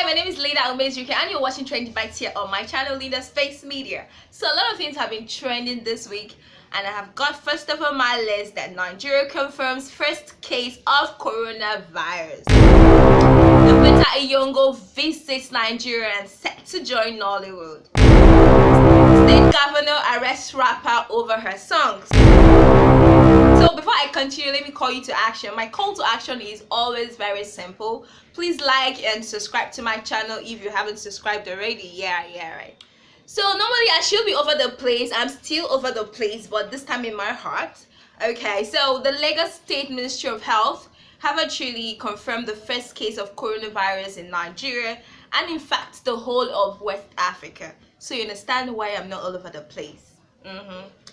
Hi, my name is Linda UK and you're watching TrendyBitez here on my channel LINDASPACEMEDIA. So a lot of things have been trending this week, and I have got first up on my list that Nigeria confirms first case of coronavirus. LUPITA Nyong'O visits Nigeria and set to join Nollywood. State governor arrests rapper over her songs. So before I continue, let me call you to action. My call to action is always very simple. Please like and subscribe to my channel if you haven't subscribed already. Yeah, right. So normally I should be over the place. I'm still over the place, but this time in my heart. Okay, so the Lagos State Ministry of Health have actually confirmed the first case of coronavirus in Nigeria and in fact the whole of West Africa. So you understand why I'm not all over the place.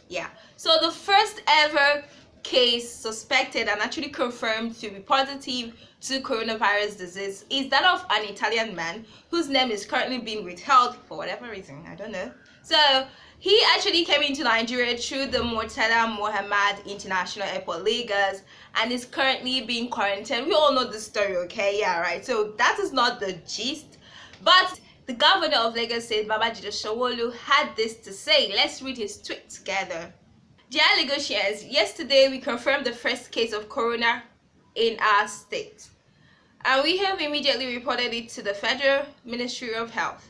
Yeah, so the first ever case suspected and actually confirmed to be positive to coronavirus disease is that of an Italian man whose name is currently being withheld for whatever reason, I don't know. So he actually came into Nigeria through the Murtala Mohammed International Airport, Lagos, and is currently being quarantined. We all know the story, okay? Yeah, right. So that is not the gist, but the governor of Lagos State, Babajide Sanwo-Olu, had this to say. Let's read his tweet together. Dear Lagosians, yesterday we confirmed the first case of corona in our state, and we have immediately reported it to the Federal Ministry of Health.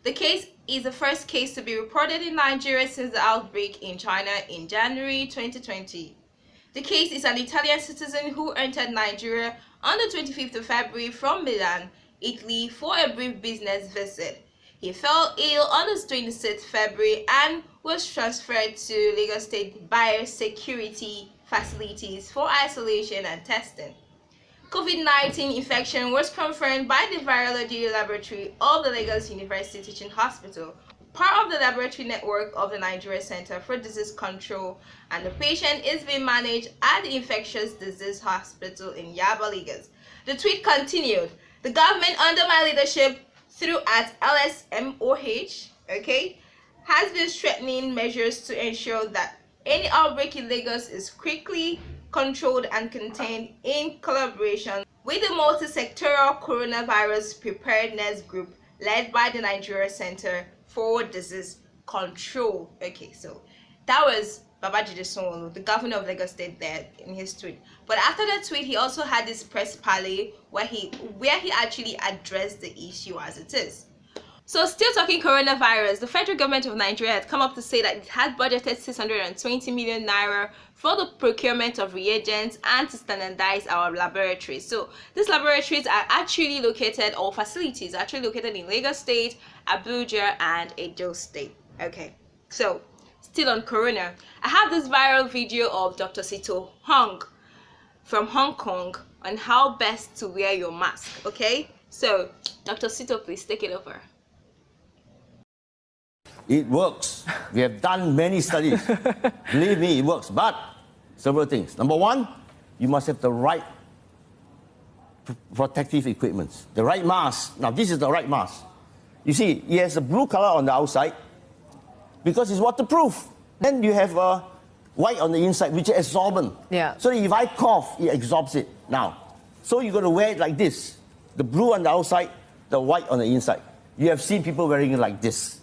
The case is the first case to be reported in Nigeria since the outbreak in China in January 2020. The case is an Italian citizen who entered Nigeria on the 25th of February from Milan, Italy for a brief business visit. He fell ill on the 26th February and was transferred to Lagos State biosecurity facilities for isolation and testing. COVID-19 infection was confirmed by the virology laboratory of the Lagos University Teaching Hospital, part of the laboratory network of the Nigeria Center for Disease Control, and the patient is being managed at the Infectious Disease Hospital in Yaba, Lagos. The tweet continued, the government under my leadership through at LSMOH, okay, has been strengthening measures to ensure that any outbreak in Lagos is quickly controlled and contained in collaboration with the multi-sectoral coronavirus preparedness group led by the Nigeria Center for Disease Control. Okay, so that was Babajide Sanwo-Olu, the governor of Lagos State, there in his tweet. But after that tweet, he also had this press parley where he actually addressed the issue as it is. So still talking coronavirus, the federal government of Nigeria had come up to say that it had budgeted 620 million naira for the procurement of reagents and to standardize our laboratories. So these laboratories are actually located, or facilities are actually located in Lagos State, Abuja, and Edo State. Okay, so still on corona, I have this viral video of Dr. Sito Hong from Hong Kong on how best to wear your mask. Okay, so Dr. Sito, please take it over. It works. We have done many studies. Believe me, it works. But several things. Number one, you must have the right protective equipment, the right mask. Now, this is the right mask. You see, it has a blue color on the outside because it's waterproof. Then you have a white on the inside, which is absorbent. Yeah. So if I cough, it absorbs it. Now, so you're going to wear it like this. The blue on the outside, the white on the inside. You have seen people wearing it like this.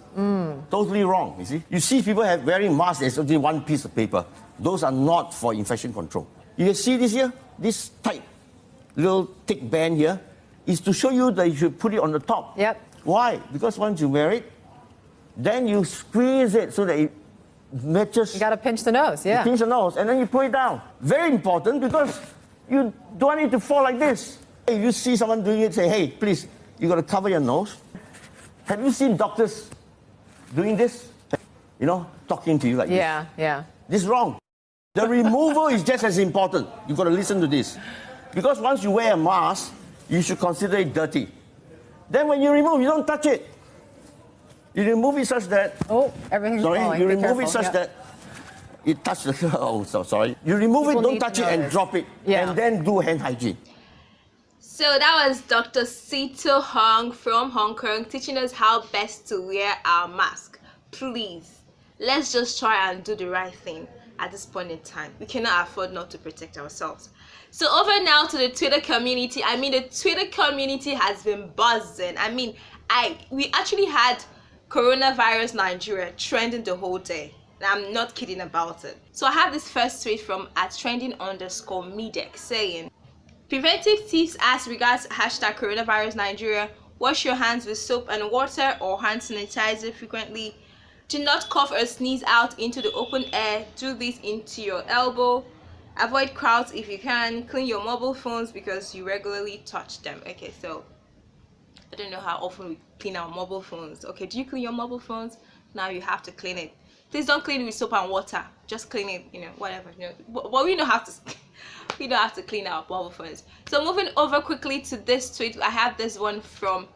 Totally wrong, you see. You see people wearing masks, there's only one piece of paper. Those are not for infection control. You see this here? This tight little thick band here is to show you that you should put it on the top. Yep. Why? Because once you wear it, then you squeeze it so that it matches. You got to pinch the nose, yeah. You pinch the nose, and then you put it down. Very important because you don't want it to fall like this. If you see someone doing it, say, hey, please, you got to cover your nose. Have you seen doctors doing this? You know, talking to you like this. Yeah. This is wrong. The removal is just as important. You've got to listen to this. Because once you wear a mask, you should consider it dirty. Then when you remove, you don't touch it. You remove it such that... Oh, everything's falling. You remove it such that it touches the... Oh, sorry. You remove it, don't touch it, and drop it. Yeah. And then do hand hygiene. So that was Dr. Sito Hong from Hong Kong teaching us how best to wear our mask. Please, let's just try and do the right thing at this point in time. We cannot afford not to protect ourselves. So over now to the Twitter community. I mean, the Twitter community has been buzzing. I mean, we actually had coronavirus Nigeria trending the whole day. I'm not kidding about it. So I have this first tweet from @trending_medex saying, preventive tips as regards #coronavirus Nigeria. Wash your hands with soap and water or hand sanitizer frequently. Do not cough or sneeze out into the open air. Do this into your elbow. Avoid crowds if you can. Clean your mobile phones because you regularly touch them. Okay, so I don't know how often we clean our mobile phones. Okay, do you clean your mobile phones? Now you have to clean it. Please don't clean it with soap and water. Just clean it, whatever. But we don't have to. We don't have to clean our mobile phones. So moving over quickly to this tweet, I have this one from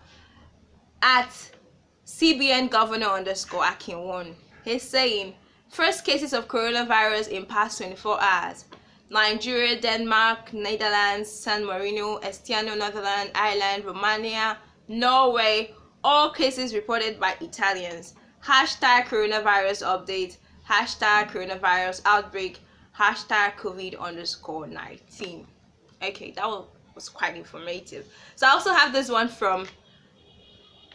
@CBN Governor_Akinwon. He's saying, first cases of coronavirus in past 24 hours. Nigeria, Denmark, Netherlands, San Marino, Estonia, Netherlands, Ireland, Romania, Norway. All cases reported by Italians. #coronavirus update. #coronavirus outbreak. #COVID_19. Okay, that was quite informative. So I also have this one from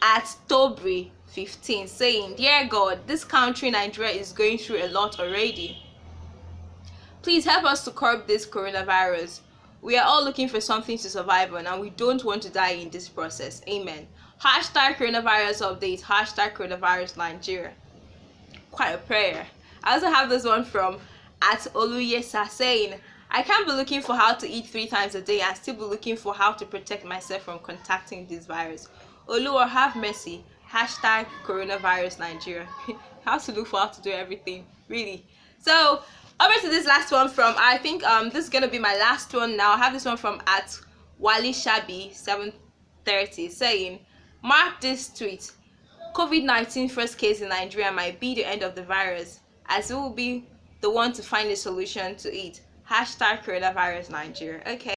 @Tobri15 saying, dear God, this country Nigeria is going through a lot already. Please help us to curb this coronavirus. We are all looking for something to survive on and we don't want to die in this process. Amen. #coronavirus update. #coronavirus Nigeria. Quite a prayer. I also have this one from @Oluyesa saying, I can't be looking for how to eat 3 times a day and still be looking for how to protect myself from contacting this virus. Oluwa, have mercy. #coronavirus Nigeria. How to look for how to do everything, really. So over to this last one from, I think this is gonna be my last one now. I have this one from @WaliShabi730 saying, mark this tweet. COVID-19 first case in Nigeria might be the end of the virus, as it will be the one to find a solution to it. #coronavirus Nigeria. Okay.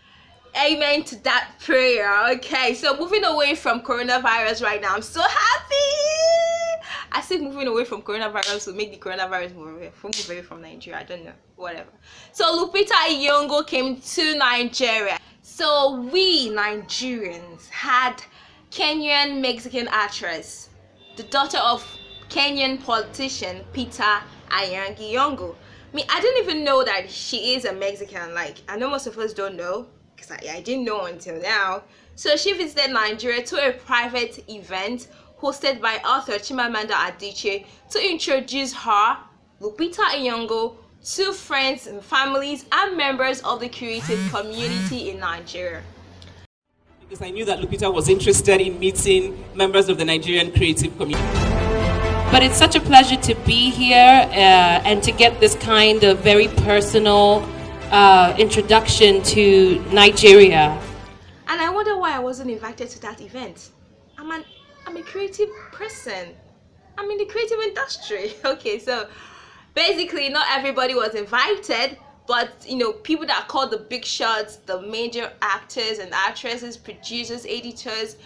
Amen to that prayer. Okay, so moving away from coronavirus right now, I'm so happy. I think moving away from coronavirus will make the coronavirus move away from Nigeria. I don't know, whatever. So Lupita Nyong'o came to Nigeria. So we Nigerians had Kenyan-Mexican actress, the daughter of Kenyan politician Peter Nyong'o. I didn't even know that she is a Mexican. Like, I know most of us don't know, because I didn't know until now. So she visited Nigeria to a private event hosted by author Chimamanda Adichie to introduce her, Lupita Nyong'o, to friends and families and members of the creative community in Nigeria. Because I knew that Lupita was interested in meeting members of the Nigerian creative community. But it's such a pleasure to be here and to get this kind of very personal introduction to Nigeria. And I wonder why I wasn't invited to that event. I'm a creative person. I'm in the creative industry. Okay, so basically not everybody was invited, but people that are called the big shots, the major actors and actresses, producers, editors,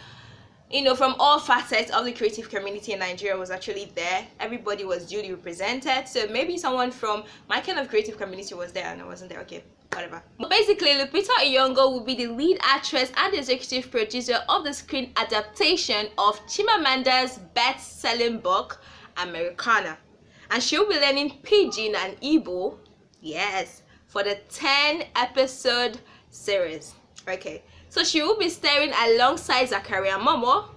from all facets of the creative community in Nigeria was actually there. Everybody was duly represented. So maybe someone from my kind of creative community was there and I wasn't there. Okay, whatever. But basically, Lupita Nyong'o will be the lead actress and executive producer of the screen adaptation of Chimamanda's best-selling book, Americana. And she'll be learning Pidgin and Igbo, yes, for the 10-episode series. Okay. So she will be starring alongside Zakaria Momo,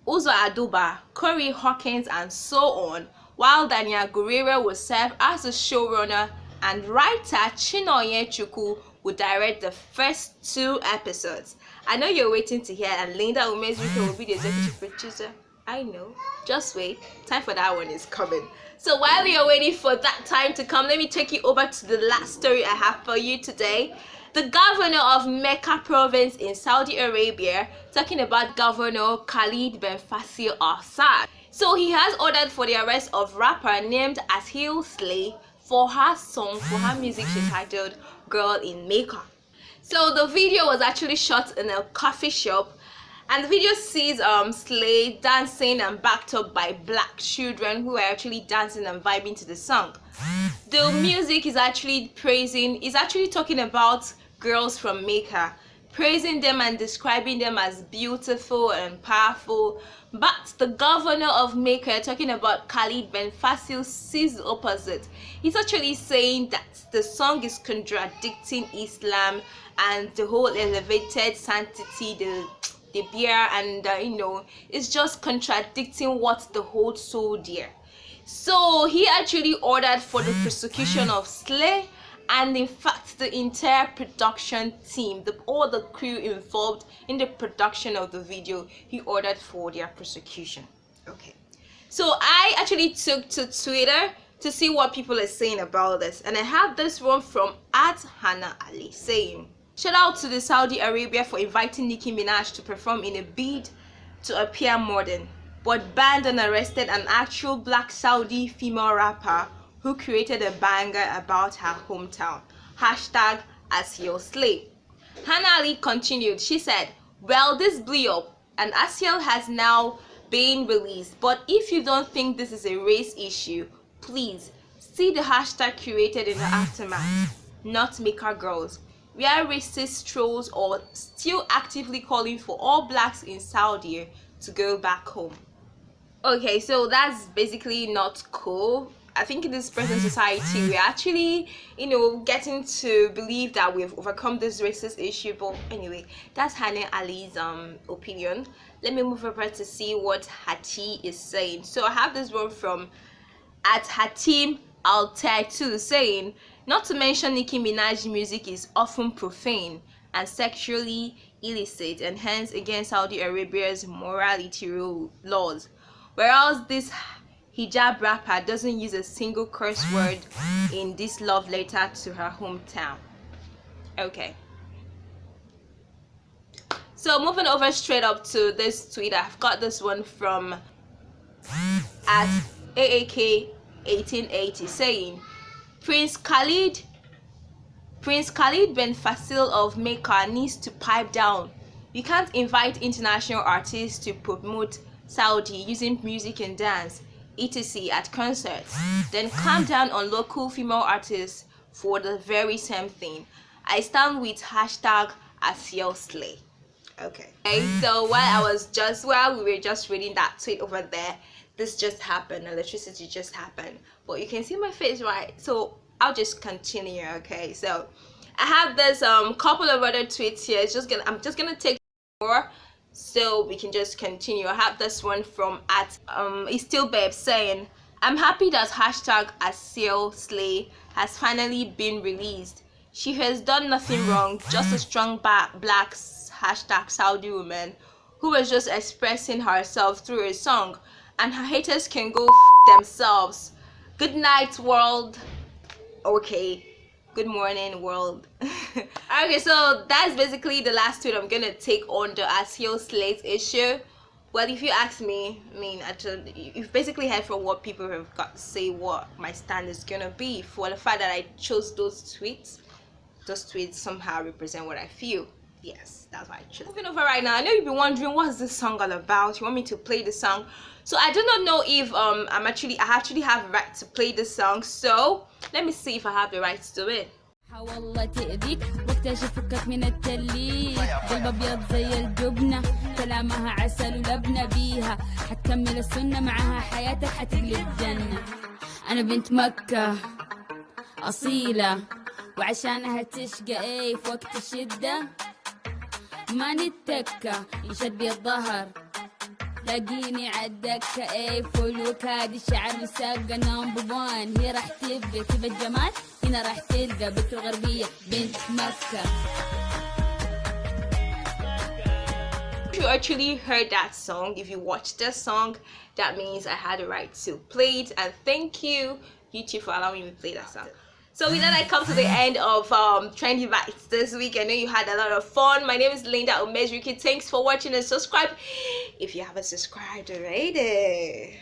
Uzo Aduba, Corey Hawkins, and so on, while Daniel Gurira will serve as the showrunner and writer Chinoye Chukwu will direct the first 2 episodes. I know you're waiting to hear, and Linda Umezuka will be the executive producer. I know, just wait, time for that one is coming. So while you're waiting for that time to come, let me take you over to the last story I have for you today. The governor of Mecca province in Saudi Arabia, talking about Governor Khalid bin Faisal Al Saud. So he has ordered for the arrest of rapper named Ashil Slay for her music she titled Girl in Mecca. So the video was actually shot in a coffee shop, and the video sees Slay dancing and backed up by black children who are actually dancing and vibing to the song. The music is actually talking about girls from Mecca, praising them and describing them as beautiful and powerful. But the governor of Mecca, talking about Khalid Ben Fasil, sees the opposite. He's actually saying that the song is contradicting Islam and the whole elevated sanctity, the beer, and it's just contradicting what the whole so dear. So he actually ordered for the prosecution of Slay, and in fact the entire production team, all the crew involved in the production of the video, he ordered for their prosecution. Okay, so I actually took to Twitter to see what people are saying about this, and I have this one from @Hannah Ali saying, shout out to the Saudi Arabia for inviting Nicki Minaj to perform in a bid to appear modern, but banned and arrested an actual black Saudi female rapper who created a banger about her hometown. #AsYourSlay. Hannah Ali continued. She said, well, this blew up and Asiel has now been released, but if you don't think this is a race issue, please see the hashtag created in the aftermath. Not Mecca girls. We are racist trolls or still actively calling for all blacks in Saudi to go back home. Okay, so that's basically not cool. I think in this present society, we're actually, getting to believe that we've overcome this racist issue. But anyway, that's Hannah Ali's opinion. Let me move over to see what Hati is saying. So I have this one from @Hatim Altai2 saying, not to mention Nicki Minaj's music is often profane and sexually illicit and hence against Saudi Arabia's morality laws, whereas this hijab rapper doesn't use a single curse word in this love letter to her hometown. Okay, so moving over straight up to this tweet, I've got this one from @AAK1880 saying, Prince Khalid Ben Fasil of Mecca needs to pipe down. You can't invite international artists to promote Saudi using music and dance, etc. at concerts, then calm down on local female artists for the very same thing. I stand with #AsYourSlay. Okay, so while we were just reading that tweet over there, this just happened. Electricity just happened, but you can see my face, right? So I'll just continue. Okay, so I have this couple of other tweets here. I'm just gonna take more so we can just continue. I have this one from @IsStillBabe saying, I'm happy that #AsYourSlay has finally been released. She has done nothing wrong, just a strong black #Saudi woman who was just expressing herself through a song, and her haters can go themselves. Good night, world. Okay, good morning, world. Okay, so that's basically the last tweet I'm gonna take on the #AsYourSlay issue. Well, if you ask me, you've basically heard from what people have got to say what my stand is gonna be. For the fact that I chose those tweets somehow represent what I feel. Yes, that's why I chose. Moving over right now, I know you've been wondering, what's this song all about? You want me to play the song? So I do not know if I actually have the right to play this song. So let me see if I have the right to do it. والله تأذيك واكتشف فكك من التليك قلب ابيض زي الجبنة كلامها عسل ولبنة بيها حتكمل السنة معها حياتك حتقلب جنة أنا بنت مكة أصيلة وعشانها تشقى ايه في وقت الشدة ما نتكة يشد بي الظهر لاقيني عالدكة ايه فول وكاد الشعر مساقة نمبر 1 هي راح تبقى تبى الجمال هنا راح تلقى بنت الغربية بنت مكة. If you actually heard that song, if you watched the song, that means I had the right to play it, and thank you YouTube for allowing me to play that song. So with that, I come to the end of TrendyBitez this week. I know you had a lot of fun. My name is Linda Omezriki. Thanks for watching and subscribe if you haven't subscribed already.